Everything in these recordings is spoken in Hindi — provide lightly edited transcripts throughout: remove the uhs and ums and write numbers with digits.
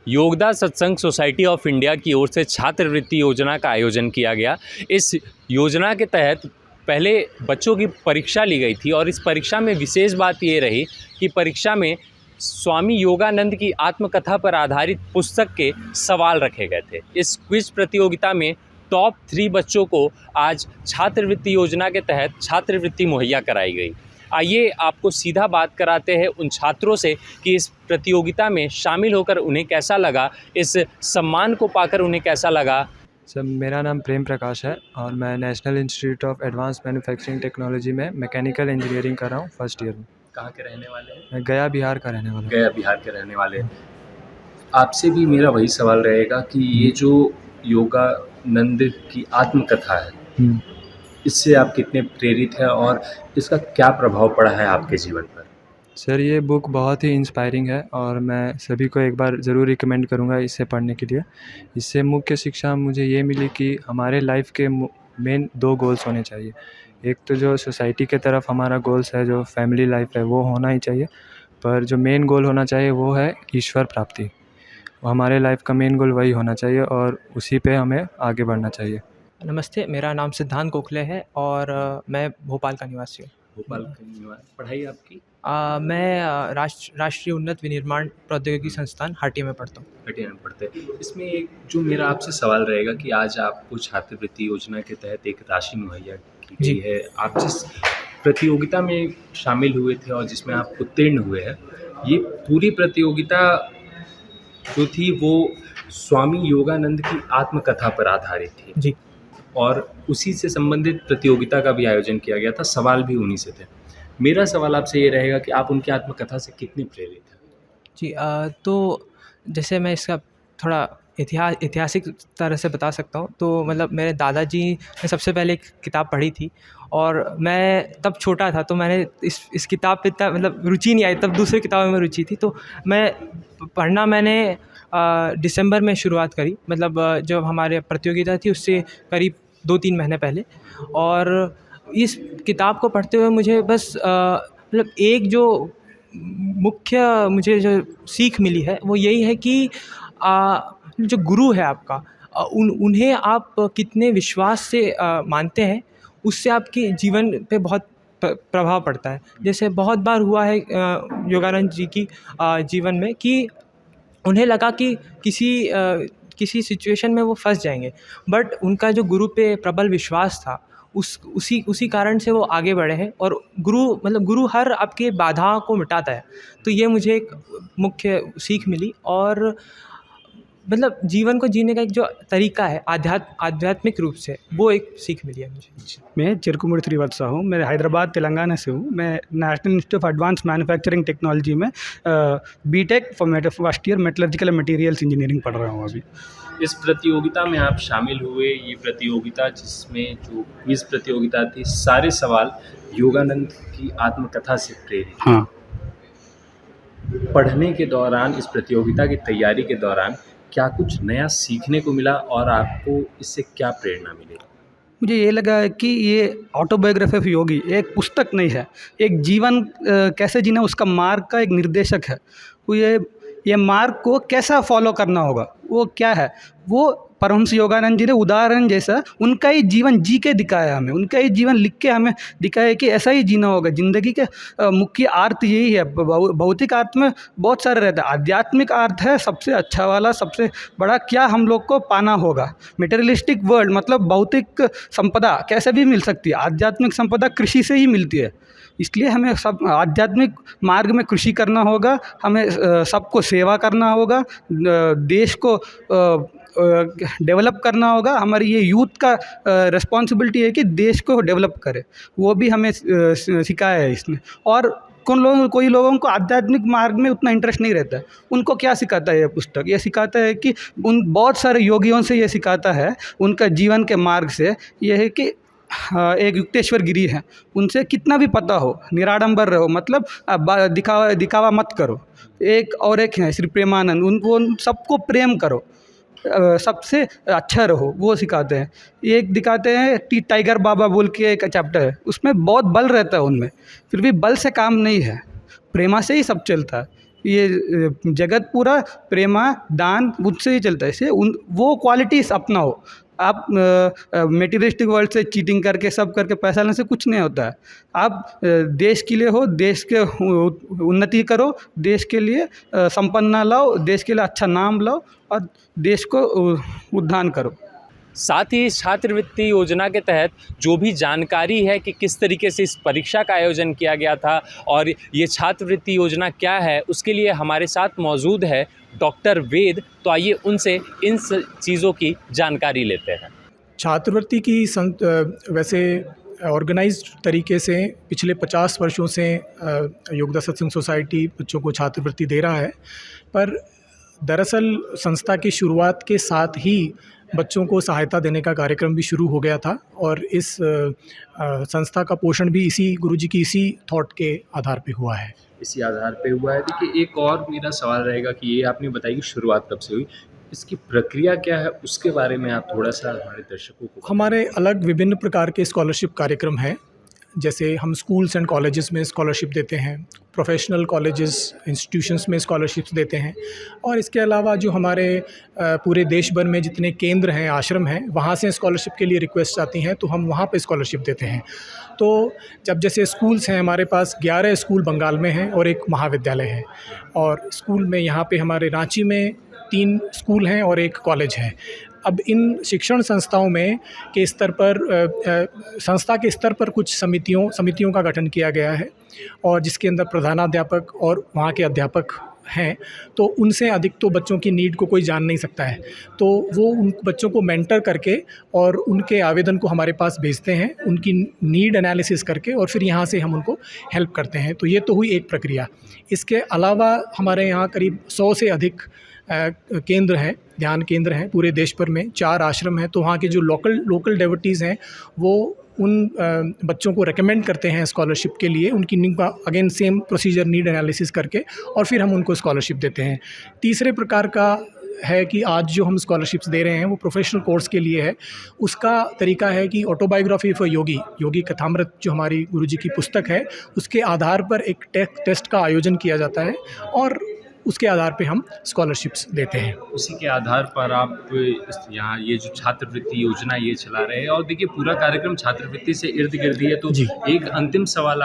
योगदा सत्संग सोसाइटी ऑफ इंडिया की ओर से छात्रवृत्ति योजना का आयोजन किया गया। इस योजना के तहत पहले बच्चों की परीक्षा ली गई थी और इस परीक्षा में विशेष बात ये रही कि परीक्षा में स्वामी योगानंद की आत्मकथा पर आधारित पुस्तक के सवाल रखे गए थे। इस क्विज प्रतियोगिता में टॉप 3 बच्चों को आज छात्रवृत्ति योजना के तहत छात्रवृत्ति मुहैया कराई गई। आइए आपको सीधा बात कराते हैं उन छात्रों से कि इस प्रतियोगिता में शामिल होकर उन्हें कैसा लगा, इस सम्मान को पाकर उन्हें कैसा लगा। सर, मेरा नाम प्रेम प्रकाश है और मैं national institute of advance manufacturing technology में मैकेनिकल इंजीनियरिंग कर रहा हूँ, फर्स्ट ईयर में। कहाँ के रहने वाले हैं? मैं गया बिहार का रहने वाला हूँ। गया बिहार के रहने वाले हैं। आपसे भी मेरा वही सवाल रहेगा कि ये जो योगानंद की आत्मकथा है, इससे आप कितने प्रेरित हैं और इसका क्या प्रभाव पड़ा है आपके जीवन पर? सर, ये बुक बहुत ही इंस्पायरिंग है और मैं सभी को एक बार ज़रूर रिकमेंड करूँगा इसे पढ़ने के लिए। इससे मुख्य शिक्षा मुझे ये मिली कि हमारे लाइफ के मेन 2 गोल्स होने चाहिए। एक तो जो सोसाइटी के तरफ हमारा गोल्स है, जो फैमिली लाइफ है, वो होना ही चाहिए, पर जो मेन गोल होना चाहिए वो है ईश्वर प्राप्ति। हमारे लाइफ का मेन गोल वही होना चाहिए और उसी पे हमें आगे बढ़ना चाहिए। नमस्ते, मेरा नाम सिद्धांत गोखले है और मैं भोपाल का निवासी हूँ। भोपाल का निवासी। पढ़ाई आपकी? मैं राष्ट्रीय उन्नत विनिर्माण प्रौद्योगिकी संस्थान हाटी में पढ़ता हूँ। हटिया में पढ़ते हैं। इसमें एक जो मेरा आपसे सवाल रहेगा कि आज आपको छात्रवृत्ति योजना के तहत एक राशि मुहैया की जी। गई है। आप जिस प्रतियोगिता में शामिल हुए थे और जिसमें आप उत्तीर्ण हुए हैं, ये पूरी प्रतियोगिता जो थी वो स्वामी योगानंद की आत्मकथा पर आधारित थी। जी। और उसी से संबंधित प्रतियोगिता का भी आयोजन किया गया था, सवाल भी उन्हीं से थे। मेरा सवाल आपसे ये रहेगा कि आप उनकी आत्मकथा से कितने प्रेरित हैं? जी, तो जैसे मैं इसका थोड़ा ऐतिहासिक तरह से बता सकता हूँ। तो मतलब मेरे दादाजी ने सबसे पहले एक किताब पढ़ी थी और मैं तब छोटा था, तो मैंने इस किताब पे इतना मतलब रुचि नहीं आई। तब दूसरी किताबों में रुचि थी, तो मैंने दिसंबर में शुरुआत करी, मतलब जब हमारे प्रतियोगिता थी उससे करीब 2-3 महीने पहले। और इस किताब को पढ़ते हुए मुझे बस मतलब एक जो मुख्य मुझे जो सीख मिली है वो यही है कि जो गुरु है आपका, उन्हें आप कितने विश्वास से मानते हैं, उससे आपके जीवन पे बहुत प्रभाव पड़ता है। जैसे बहुत बार हुआ है योगानंद जी की जीवन में कि उन्हें लगा कि किसी सिचुएशन में वो फंस जाएंगे, बट उनका जो गुरु पे प्रबल विश्वास था, उसी कारण से वो आगे बढ़े हैं। और गुरु हर आपके बाधाओं को मिटाता है। तो ये मुझे एक मुख्य सीख मिली और मतलब जीवन को जीने का एक जो तरीका है आध्यात्मिक रूप से, वो एक सीख मिली है मुझे। मैं चिरकुमुर श्रीवत्सा हूँ। मैं हैदराबाद तेलंगाना से हूँ। मैं national institute of advance manufacturing technology में BTech first year metallurgical materials engineering पढ़ रहा हूँ अभी। इस प्रतियोगिता में आप शामिल हुए, ये प्रतियोगिता जिसमें जो क्विज प्रतियोगिता थी, सारे सवाल योगानंद की आत्मकथा से प्रेरित। हाँ। पढ़ने के दौरान, इस प्रतियोगिता की तैयारी के दौरान क्या कुछ नया सीखने को मिला और आपको इससे क्या प्रेरणा मिली? मुझे ये लगा है कि ये ऑटोबायोग्राफी ऑफ योगी एक पुस्तक नहीं है, एक जीवन कैसे जीना उसका मार्ग का एक निर्देशक है। वो ये मार्ग को कैसा फॉलो करना होगा, वो क्या है, वो परमहंस योगानंद जी ने उदाहरण जैसा उनका ही जीवन जी के दिखाया हमें, उनका ही जीवन लिख के हमें दिखाया कि ऐसा ही जीना होगा। ज़िंदगी के मुख्य अर्थ यही है। भौतिक अर्थ में बहुत सारे रहता है, आध्यात्मिक अर्थ है सबसे अच्छा वाला, सबसे बड़ा क्या हम लोग को पाना होगा। मटेरियलिस्टिक वर्ल्ड मतलब भौतिक संपदा कैसे भी मिल सकती है, आध्यात्मिक संपदा कृषि से ही मिलती है। इसलिए हमें सब आध्यात्मिक मार्ग में कृषि करना होगा, हमें सबको सेवा करना होगा, देश को डेवलप करना होगा। हमारी ये यूथ का रिस्पॉन्सिबिलिटी है कि देश को डेवलप करे, वो भी हमें सिखाया है इसमें। और कोई लोगों को आध्यात्मिक मार्ग में उतना इंटरेस्ट नहीं रहता है, उनको क्या सिखाता है ये पुस्तक? ये सिखाता है कि उन बहुत सारे योगियों से ये सिखाता है, उनका जीवन के मार्ग से ये है कि एक युक्तेश्वर गिरी है, उनसे कितना भी पता हो, निराडंबर रहो, मतलब दिखावा मत करो। एक है श्री प्रेमानंद, उन सबको प्रेम करो, सबसे अच्छा रहो, वो सिखाते हैं। एक दिखाते हैं टाइगर बाबा बोल के एक चैप्टर है, उसमें बहुत बल रहता है उनमें, फिर भी बल से काम नहीं है, प्रेमा से ही सब चलता है। ये जगत पूरा प्रेमा दान मुझसे ही चलता है। इससे वो क्वालिटीज़ अपनाओ। आप मेटीरियलिस्टिक वर्ल्ड से चीटिंग करके सब करके पैसा लेने से कुछ नहीं होता है। आप देश के लिए हो, देश के उन्नति करो, देश के लिए संपन्नता लाओ, देश के लिए अच्छा नाम लाओ और देश को उद्धार करो। साथ ही छात्रवृत्ति योजना के तहत जो भी जानकारी है कि किस तरीके से इस परीक्षा का आयोजन किया गया था और ये छात्रवृत्ति योजना क्या है, उसके लिए हमारे साथ मौजूद है डॉक्टर वेद। तो आइए उनसे इन चीज़ों की जानकारी लेते हैं। छात्रवृत्ति की वैसे ऑर्गेनाइज्ड तरीके से पिछले 50 वर्षों से योगदा सत्संग सोसाइटी बच्चों को छात्रवृत्ति दे रहा है, पर दरअसल संस्था की शुरुआत के साथ ही बच्चों को सहायता देने का कार्यक्रम भी शुरू हो गया था और इस संस्था का पोषण भी इसी गुरुजी की इसी थॉट के आधार पे हुआ है। इसी आधार पे हुआ है। देखिए, एक और मेरा सवाल रहेगा कि ये आपने बताई कि शुरुआत कब से हुई, इसकी प्रक्रिया क्या है, उसके बारे में आप थोड़ा सा हमारे दर्शकों को। हमारे अलग विभिन्न प्रकार के स्कॉलरशिप कार्यक्रम हैं, जैसे हम स्कूल्स एंड कॉलेजेस में स्कॉलरशिप देते हैं, प्रोफेशनल कॉलेजेस इंस्टीट्यूशंस में स्कॉलरशिप्स देते हैं, और इसके अलावा जो हमारे पूरे देश भर में जितने केंद्र हैं, आश्रम हैं, वहाँ से स्कॉलरशिप के लिए रिक्वेस्ट आती हैं तो हम वहाँ पे स्कॉलरशिप देते हैं। तो जब जैसे स्कूल्स हैं, हमारे पास 11 स्कूल बंगाल में हैं और एक महाविद्यालय है, और स्कूल में यहाँ पे हमारे रांची में 3 स्कूल हैं और एक कॉलेज है। अब इन शिक्षण संस्थाओं में के स्तर पर संस्था के स्तर पर कुछ समितियों का गठन किया गया है, और जिसके अंदर प्रधानाध्यापक और वहाँ के अध्यापक हैं। तो उनसे अधिक तो बच्चों की नीड को कोई जान नहीं सकता है, तो वो उन बच्चों को मेंटर करके और उनके आवेदन को हमारे पास भेजते हैं, उनकी नीड एनालिसिस करके, और फिर यहाँ से हम उनको हेल्प करते हैं। तो ये तो हुई एक प्रक्रिया। इसके अलावा हमारे यहाँ करीब 100 से अधिक केंद्र हैं, ध्यान केंद्र हैं पूरे देश भर में, 4 आश्रम हैं। तो वहाँ के जो लोकल डेवोटीज़ हैं वो उन बच्चों को रेकमेंड करते हैं स्कॉलरशिप के लिए, उनकी नीड का again same procedure need analysis करके, और फिर हम उनको स्कॉलरशिप देते हैं। तीसरे प्रकार का है कि आज जो हम स्कॉलरशिप्स दे रहे हैं वो प्रोफेशनल कोर्स के लिए है। उसका तरीका है कि ऑटोबायोग्राफी फॉर योगी कथामृत जो हमारी गुरुजी की पुस्तक है, उसके आधार पर एक टेस्ट का आयोजन किया जाता है और उसके आधार पे हम स्कॉलरशिप्स देते हैं। उसी के आधार पर आप यहाँ ये जो छात्रवृत्ति योजना ये चला रहे हैं, और देखिए पूरा कार्यक्रम छात्रवृत्ति से इर्द गिर्द ही है। तो एक अंतिम सवाल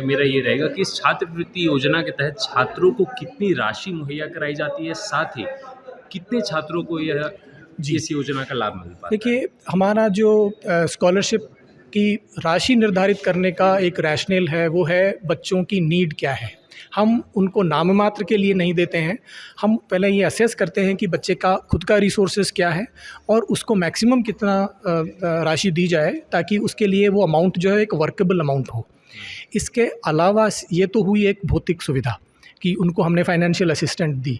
मेरा ये रहेगा कि इस छात्रवृत्ति योजना के तहत छात्रों को कितनी राशि मुहैया कराई जाती है, साथ ही कितने छात्रों को यह इस योजना का लाभ मिल पाता है? देखिए, हमारा जो स्कॉलरशिप की राशि निर्धारित करने का एक रैशनल है, वो है बच्चों की नीड क्या है। हम उनको नाम मात्र के लिए नहीं देते हैं, हम पहले ये असेस करते हैं कि बच्चे का खुद का रिसोर्सेज क्या है और उसको मैक्सिमम कितना राशि दी जाए, ताकि उसके लिए वो अमाउंट जो है एक वर्केबल अमाउंट हो। इसके अलावा ये तो हुई एक भौतिक सुविधा कि उनको हमने फाइनेंशियल असिस्टेंट दी।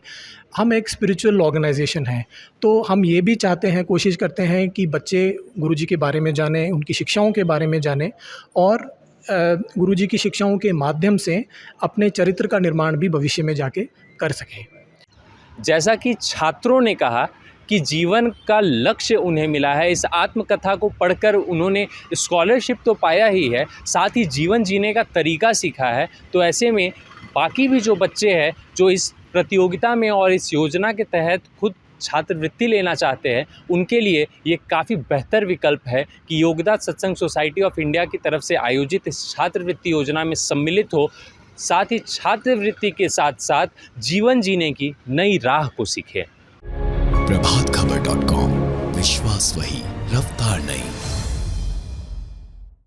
हम एक स्पिरिचुअल ऑर्गेनाइजेशन हैं, तो हम ये भी चाहते हैं, कोशिश करते हैं कि बच्चे गुरुजी के बारे में जानें, उनकी शिक्षाओं के बारे में जानें, और गुरुजी की शिक्षाओं के माध्यम से अपने चरित्र का निर्माण भी भविष्य में जाके कर सकें। जैसा कि छात्रों ने कहा कि जीवन का लक्ष्य उन्हें मिला है, इस आत्मकथा को पढ़कर उन्होंने स्कॉलरशिप तो पाया ही है, साथ ही जीवन जीने का तरीका सीखा है। तो ऐसे में बाकी भी जो बच्चे हैं जो इस प्रतियोगिता में और इस योजना के तहत खुद छात्रवृत्ति लेना चाहते हैं, उनके लिए ये काफ़ी बेहतर विकल्प है कि योगदा सत्संग सोसाइटी ऑफ इंडिया की तरफ से आयोजित इस छात्रवृत्ति योजना में सम्मिलित हो, साथ ही छात्रवृत्ति के साथ साथ जीवन जीने की नई राह को सीखें। प्रभातखबर.com, विश्वास वही, रफ्तार नहीं।